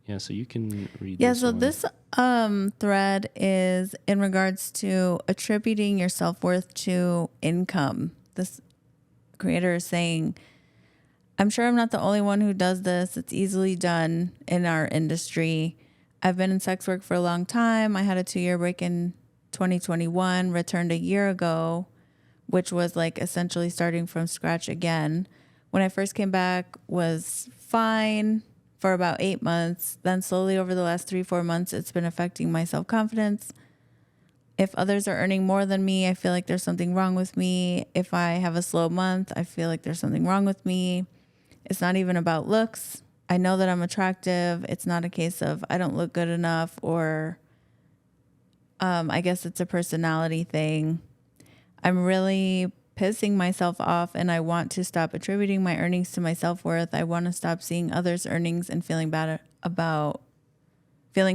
Yeah, so you can read Yeah, this so one. this thread is in regards to attributing your self-worth to income. This creator is saying, I'm sure I'm not the only one who does this. It's easily done in our industry. I've been in sex work for a long time. I had a 2-year break in 2021, returned a year ago, which was like essentially starting from scratch again. When I first came back was fine for about 8 months. Then slowly over the last 3-4 months, it's been affecting my self-confidence. If others are earning more than me, I feel like there's something wrong with me. If I have a slow month, I feel like there's something wrong with me. It's not even about looks. I know that I'm attractive. It's not a case of I don't look good enough, or I guess it's a personality thing. I'm really pissing myself off, and I want to stop attributing my earnings to my self-worth. I want to stop seeing others' earnings and feeling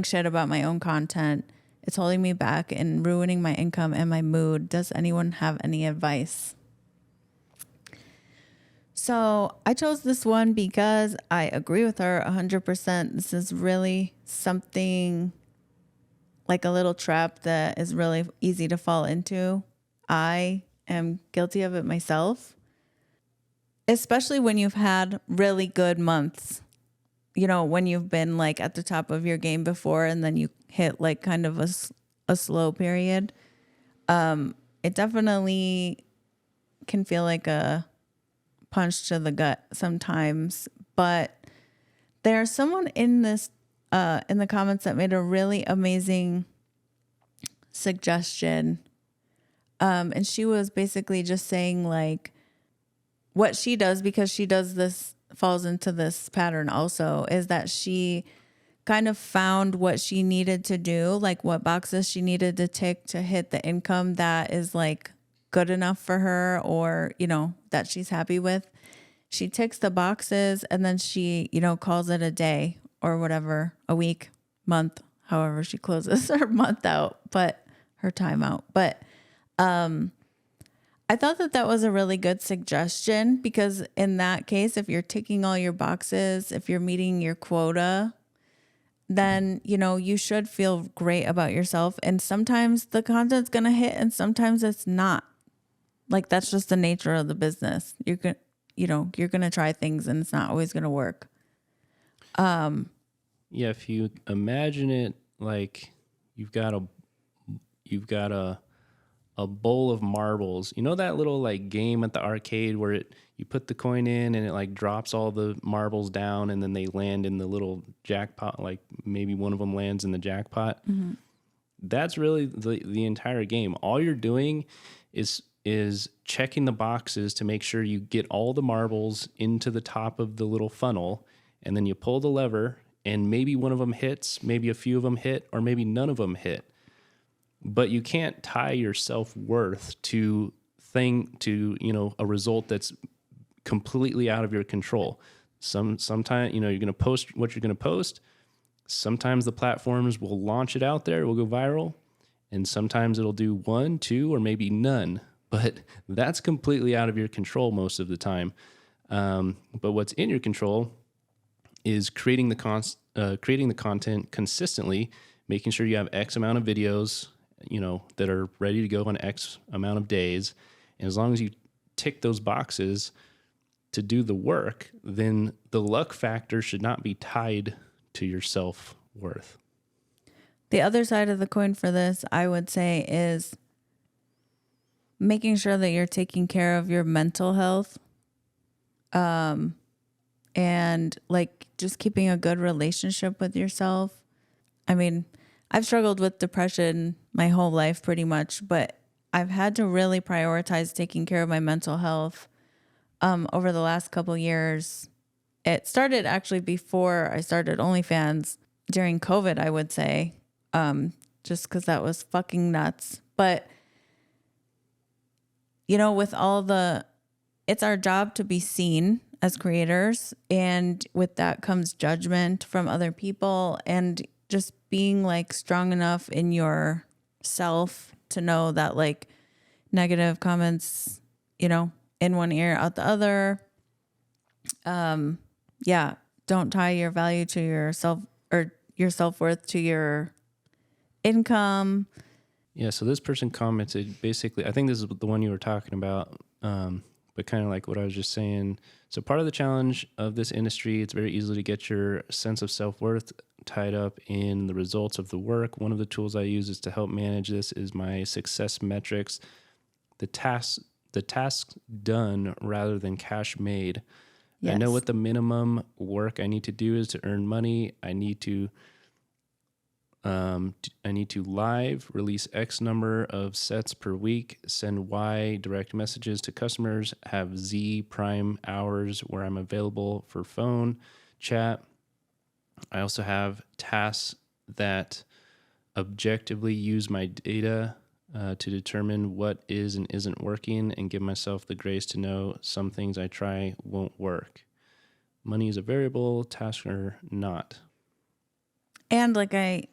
shit about my own content. It's holding me back and ruining my income and my mood. Does anyone have any advice? So I chose this one because I agree with her 100%. This is really something like a little trap that is really easy to fall into. I am guilty of it myself, especially when you've had really good months. You know, when you've been like at the top of your game before and then you hit like kind of a slow period. It definitely can feel like a punch to the gut sometimes, but there's someone in this in the comments that made a really amazing suggestion, and she was basically just saying like what she does, because she does this, falls into this pattern also, is that she kind of found what she needed to do, like what boxes she needed to tick to hit the income that is like good enough for her, or you know, that she's happy with. She ticks the boxes and then she, you know, calls it a day or whatever, a week, month, however she closes her month out, but her time out. But I thought that that was a really good suggestion, because in that case, if you're ticking all your boxes, if you're meeting your quota, then, you know, you should feel great about yourself. And sometimes the content's going to hit and sometimes it's not. Like, that's just the nature of the business. You're going to try things and it's not always going to work. Yeah, if you imagine it like you've got a bowl of marbles. You know that little like game at the arcade where you put the coin in and it like drops all the marbles down and then they land in the little jackpot, like maybe one of them lands in the jackpot. Mm-hmm. That's really the entire game. All you're doing is checking the boxes to make sure you get all the marbles into the top of the little funnel, and then you pull the lever and maybe one of them hits, maybe a few of them hit, or maybe none of them hit. But you can't tie your self-worth to a result that's completely out of your control. Sometimes, you know, you're going to post what you're going to post. Sometimes the platforms will launch it out there, it will go viral, and sometimes it'll do 1, 2, or maybe none. But that's completely out of your control most of the time. But what's in your control is creating the content consistently, making sure you have X amount of videos, you know, that are ready to go on X amount of days. And as long as you tick those boxes to do the work, then the luck factor should not be tied to your self-worth. The other side of the coin for this, I would say, is making sure that you're taking care of your mental health. And like just keeping a good relationship with yourself. I mean, I've struggled with depression my whole life pretty much, but I've had to really prioritize taking care of my mental health over the last couple years. It started actually before I started OnlyFans, during COVID, I would say, just because that was fucking nuts. But, you know, it's our job to be seen as creators, and with that comes judgment from other people, and just being like strong enough in yourself to know that like negative comments, you know, in one ear out the other. Don't tie your value to your or your self-worth to your income. Yeah, so this person commented basically, I think this is the one you were talking about, but kind of like what I was just saying. So part of the challenge of this industry, it's very easy to get your sense of self-worth tied up in the results of the work. One of the tools I use is to help manage this is my success metrics, the tasks done rather than cash made. Yes. I know what the minimum work I need to do is to earn money. I need to live release X number of sets per week, send Y direct messages to customers, have Z prime hours where I'm available for phone, chat. I also have tasks that objectively use my data to determine what is and isn't working and give myself the grace to know some things I try won't work. Money is a variable, tasks are not. And like I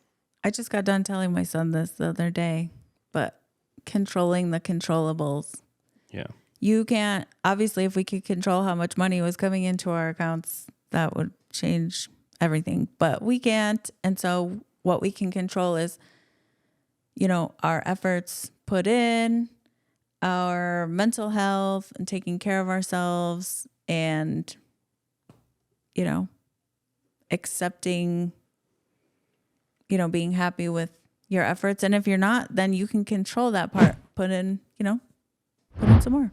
just got done telling my son this the other day, but controlling the controllables. Yeah. You can't, obviously, if we could control how much money was coming into our accounts, that would change everything, but we can't. And so what we can control is, our efforts put in, our mental health and taking care of ourselves and, accepting, being happy with your efforts. And if you're not, then you can control that part. Put in some more.